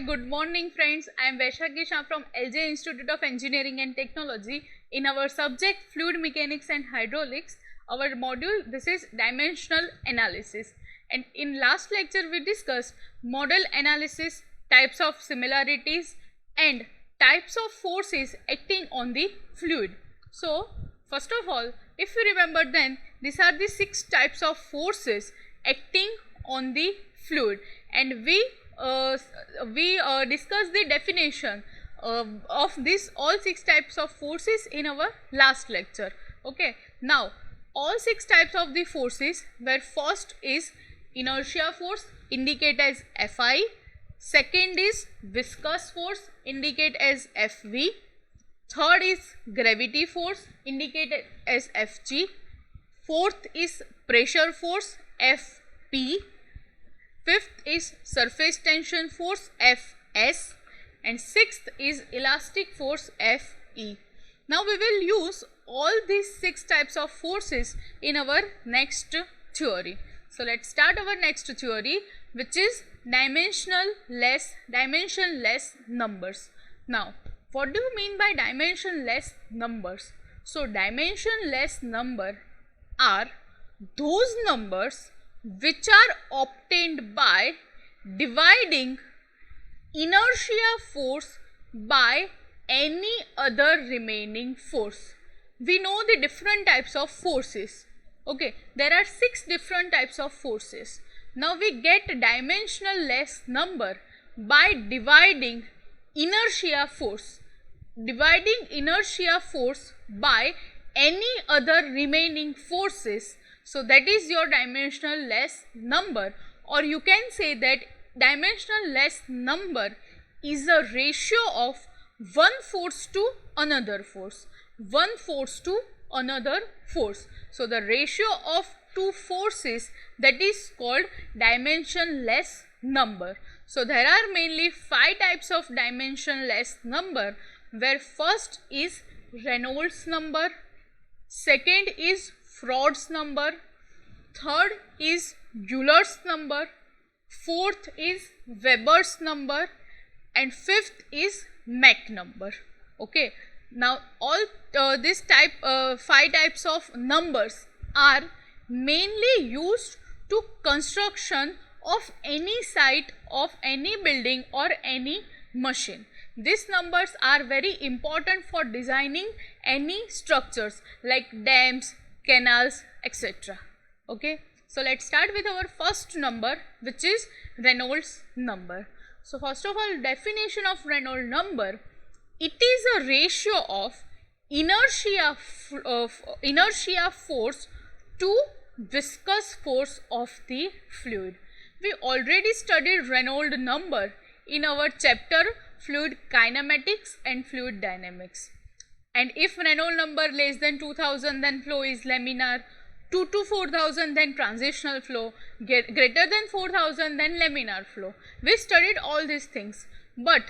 good morning friends. I am Vaishakhi Shah from LJ Institute of Engineering and Technology. In our subject Fluid Mechanics and Hydraulics, our module this is Dimensional Analysis. And in last lecture we discussed model analysis, types of similarities and types of forces acting on the fluid. So first of all, if you remember, then these are the 6 types of forces acting on the fluid, and we discussed the definition of this all 6 types of forces in our last lecture. Okay, now all 6 types of the forces, where first is inertia force, indicate as Fi. Second is viscous force, indicate as Fv. Third is gravity force, indicated as Fg. Fourth is pressure force, Fp. Fifth is surface tension force, Fs. And sixth is elastic force, Fe. Now we will use all these 6 types of forces in our next theory. So let's start our next theory, which is dimensionless numbers. Now what do you mean by dimensionless numbers? So dimensionless number are those numbers which are obtained by dividing inertia force by any other remaining force. We know the different types of forces. Okay, there are 6 different types of forces. Now we get dimensionless number by dividing inertia force. Dividing inertia force by any other remaining forces. So that is your dimensionless number, or you can say that dimensionless number is a ratio of one force to another force. One force to another force. So the ratio of 2 forces, that is called dimensionless number. So there are mainly 5 types of dimensionless number, where first is Reynolds number, second is Froude's number, third is Euler's number, fourth is Weber's number, and fifth is Mach number. Okay, now all this 5 types of numbers are mainly used to construction of any site of any building or any machine. These numbers are very important for designing any structures like dams, canals, etc. Okay, so let's start with our first number, which is Reynolds number. So first of all, definition of Reynolds number: it is a ratio of inertia force to viscous force of the fluid. We already studied Reynolds number in our chapter Fluid Kinematics and Fluid Dynamics. And if Reynolds number less than 2000, then flow is laminar. 2 to 4000, then transitional flow. Greater than 4000, then laminar flow. We studied all these things. But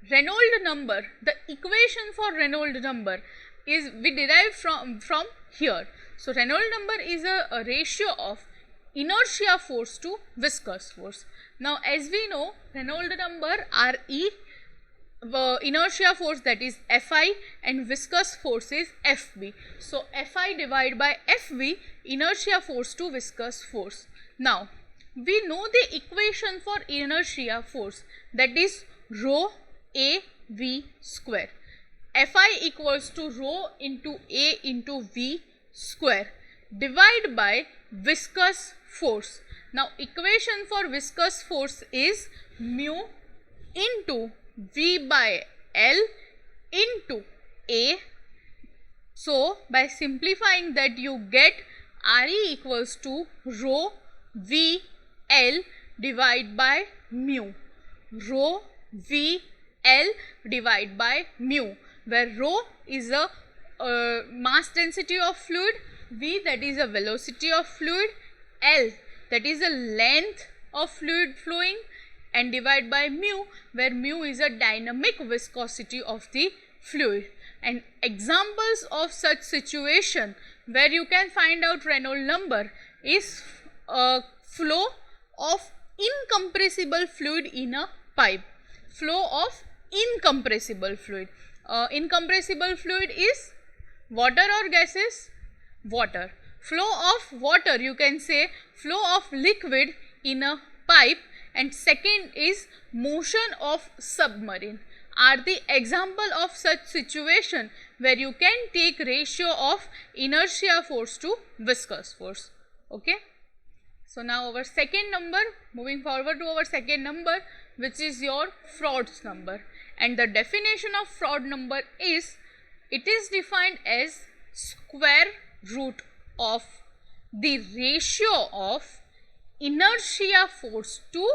Reynolds number, the equation for Reynolds number is we derived from here. So Reynolds number is a ratio of inertia force to viscous force. Now as we know, Reynolds number Re, inertia force, that is Fi, and viscous force is Fb. So Fi divided by Fv, inertia force to viscous force. Now we know the equation for inertia force, that is rho a v square. Fi equals to rho into a into v square divided by viscous force. Now equation for viscous force is mu into V by L into A. So by simplifying that, you get Re equals to rho V L divided by mu. Rho V L divided by mu, where rho is a mass density of fluid, V, that is a velocity of fluid, L, that is a length of fluid flowing, and divide by mu, where mu is a dynamic viscosity of the fluid. And examples of such situation where you can find out Reynolds number is flow of incompressible fluid in a pipe. flow of incompressible fluid. Incompressible fluid is water or gases? Water. Flow of water, you can say flow of liquid in a pipe, and second is motion of submarine, are the example of such situation where you can take ratio of inertia force to viscous force. Okay. So now our second number, moving forward to our second number, which is your Froude's number, and the definition of Froude number is, it is defined as square root of the ratio of inertia force to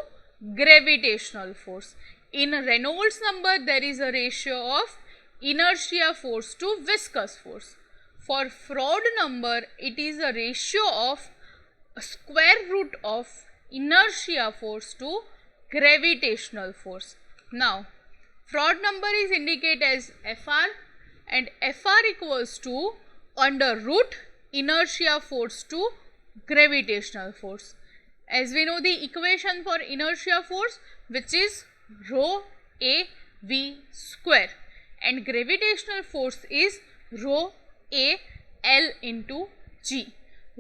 gravitational force. In Reynolds number, there is a ratio of inertia force to viscous force. For Froude number, it is a ratio of square root of inertia force to gravitational force. Now, Froude number is indicated as Fr, and Fr equals to under root inertia force to gravitational force. As we know the equation for inertia force, which is rho a v square, and gravitational force is rho a l into g.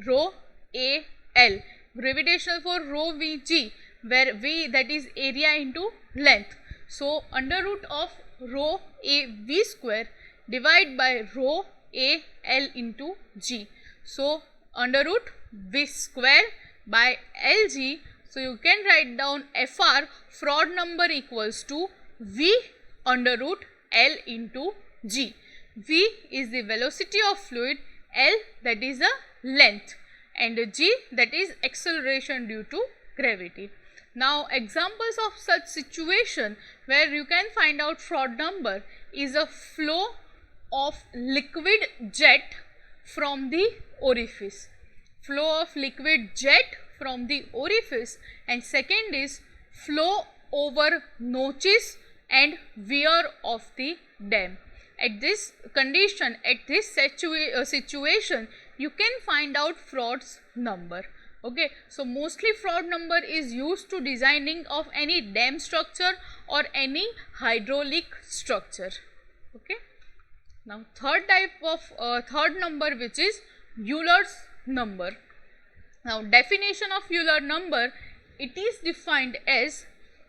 Rho a l, gravitational force rho v g, where v, that is area into length. So under root of rho a v square divided by rho a l into g. So under root v square by lg. So you can write down Fr, Froude number, equals to v under root l into g. V is the velocity of fluid, L that is the length, and g that is acceleration due to gravity. Now examples of such situation where you can find out Froude number is a flow of liquid jet from the orifice. Flow of liquid jet from the orifice, and second is flow over notches and weir of the dam. At this condition, at this situation, you can find out Froude's number. Okay, so mostly Froude number is used to designing of any dam structure or any hydraulic structure. Okay. Now third type of third number, which is Euler's number. Now definition of Euler number, it is defined as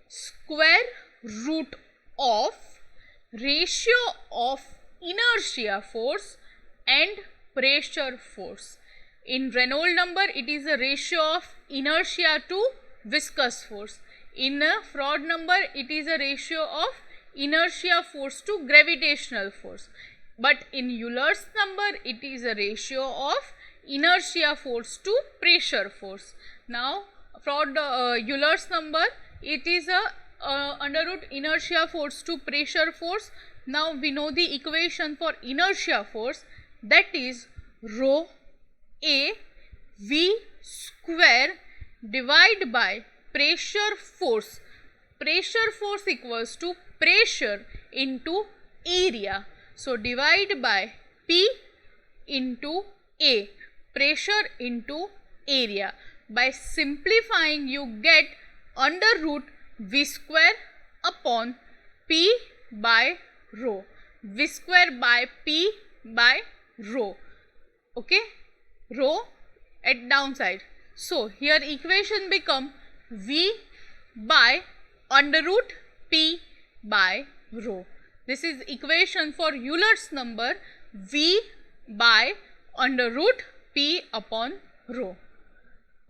square root of ratio of inertia force and pressure force. In Reynolds number, it is a ratio of inertia to viscous force. In Froude number, it is a ratio of inertia force to gravitational force. But in Euler's number, it is a ratio of inertia force to pressure force. Now Froude Euler's number, it is a under root inertia force to pressure force. Now we know the equation for inertia force, that is rho a v square divided by pressure force. Pressure force equals to pressure into area. So divide by P into A, pressure into area. By simplifying, you get under root V square upon P by rho. V square by P by rho. Okay, rho at downside. So here equation become V by under root P by rho. This is equation for Euler's number, V by under root P upon rho.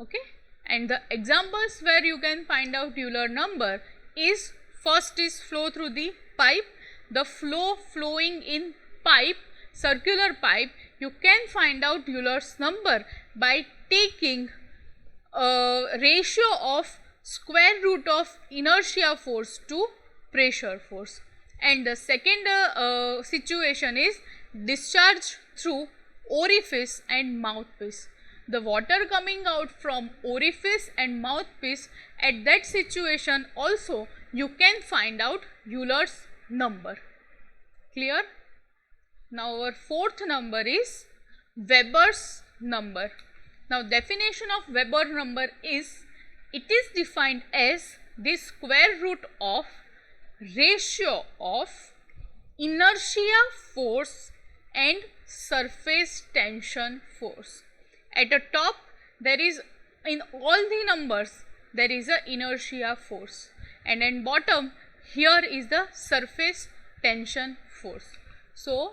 Okay, and the examples where you can find out Euler number is, first is flow through the pipe. The flow flowing in pipe, circular pipe, you can find out Euler's number by taking ratio of square root of inertia force to pressure force. And the second situation is discharge through orifice and mouthpiece. The water coming out from orifice and mouthpiece, at that situation also you can find out Euler's number. Clear? Now our fourth number is Weber's number. Now definition of Weber number is, it is defined as the square root of ratio of inertia force and surface tension force. At the top there is, in all the numbers there is a inertia force, and in bottom here is the surface tension force. So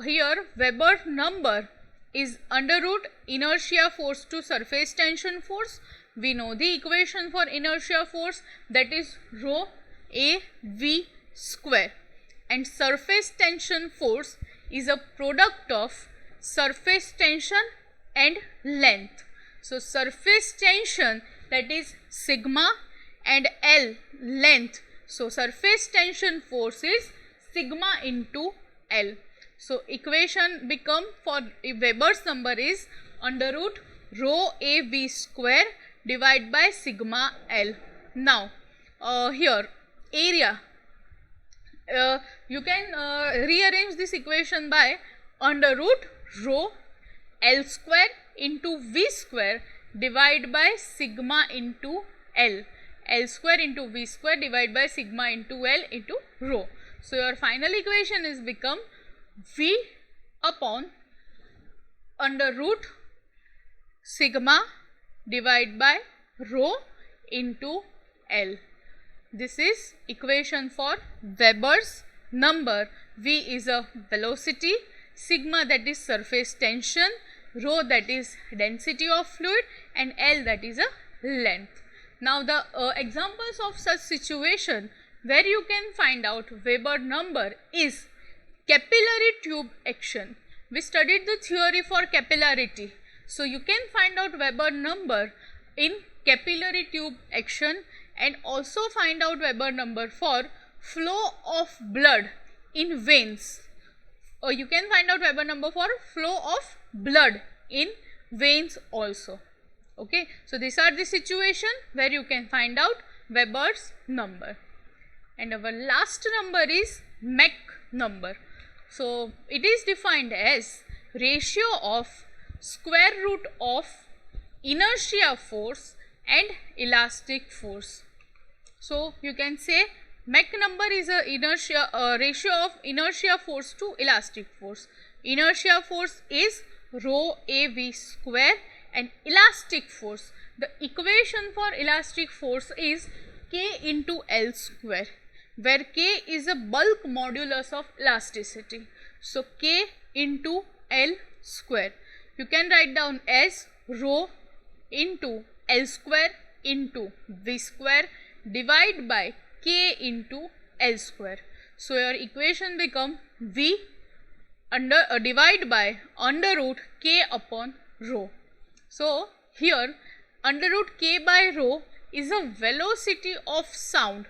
here Weber number is under root inertia force to surface tension force. We know the equation for inertia force, that is rho a v square, and surface tension force is a product of surface tension and length. So surface tension, that is sigma, and L length. So surface tension force is sigma into L. So equation become for Weber's number is under root rho a v square divided by sigma L. Now here area, you can rearrange this equation by under root rho L square into v square divided by sigma into L. L square into v square divided by sigma into L into rho. So your final equation is become v upon under root sigma divided by rho into L. This is equation for Weber's number. V is a velocity, sigma that is surface tension, rho that is density of fluid, and L that is a length. Now the examples of such situation where you can find out Weber number is capillary tube action. We studied the theory for capillarity. So you can find out Weber number in capillary tube action, and also find out Weber number for flow of blood in veins. Or you can find out Weber number for flow of blood in veins also. Okay, so these are the situation where you can find out Weber's number. And our last number is Mach number. So it is defined as ratio of square root of inertia force and elastic force. So you can say Mach number is a ratio of inertia force to elastic force. Inertia force is rho a v square, and elastic force, the equation for elastic force is k into L square, where k is a bulk modulus of elasticity. So k into L square, you can write down as rho into L square into v square divide by k into L square. So your equation become v divide by under root k upon rho. So here under root k by rho is a velocity of sound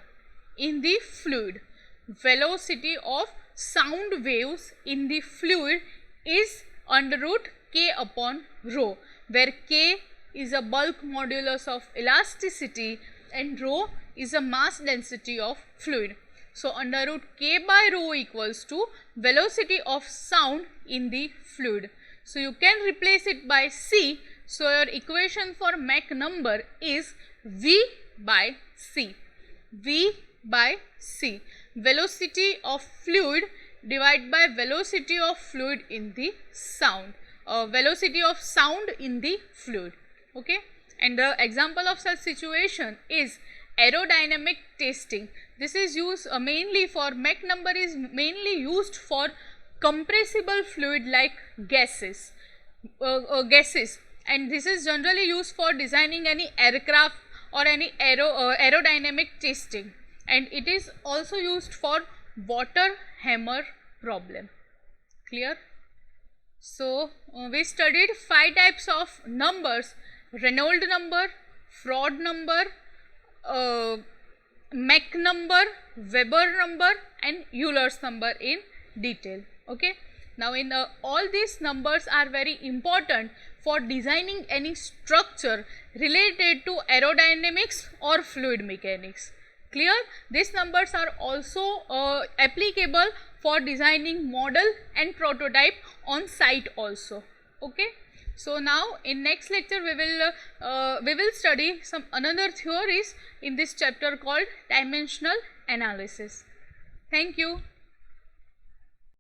in the fluid. Velocity of sound waves in the fluid is under root k upon rho, where k is a bulk modulus of elasticity and rho is a mass density of fluid. So under root k by rho equals to velocity of sound in the fluid. So you can replace it by c. So your equation for Mach number is v by c. V by c, velocity of fluid divided by velocity of fluid in the sound, velocity of sound in the fluid. Okay, and the example of such situation is aerodynamic testing. This is used mainly for Mach number is mainly used for compressible fluid like gases, and this is generally used for designing any aircraft or any aerodynamic testing, and it is also used for water hammer problem. Clear? So we studied 5 types of numbers: Reynolds number, Froude number, Mach number, Weber number, and Euler's number in detail. Okay. Now in all these numbers are very important for designing any structure related to aerodynamics or fluid mechanics. Clear? These numbers are also applicable for designing model and prototype on site also. Okay. So now in next lecture we will study some another theories in this chapter called dimensional analysis. Thank you.